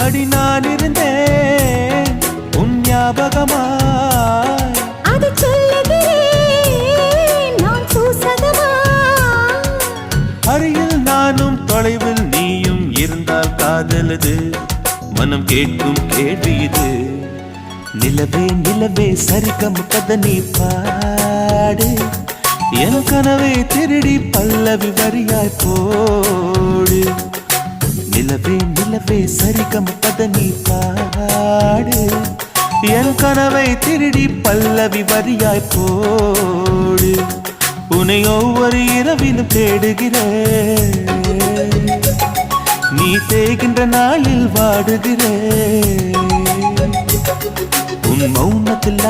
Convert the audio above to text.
அடி நான் இருந்தேன் உன் ஞாபகமாய், அது சொல்லுகிறேன் நான் சூசகமா. அருகில் நானும் தொலைவில் நீயும் இருந்தால் காதலது மனம் கேட்கும் கேள்வி இது. நிலவே நிலவே சரிகம் கதை நீ பாடு, என் கனவை திருடி பல்லவி வரியாய் போடு. நிலவே நிலவே சரிகம் கதை நீ பாடு, என் கனவை திருடி பல்லவி வரியாய் போடு. உன்னை ஒவ்வொரு இரவிலும் தேடுகிறேன், நீ தேகின்ற நாளில் வாடுகிறேன். உன் மௌனத்தில்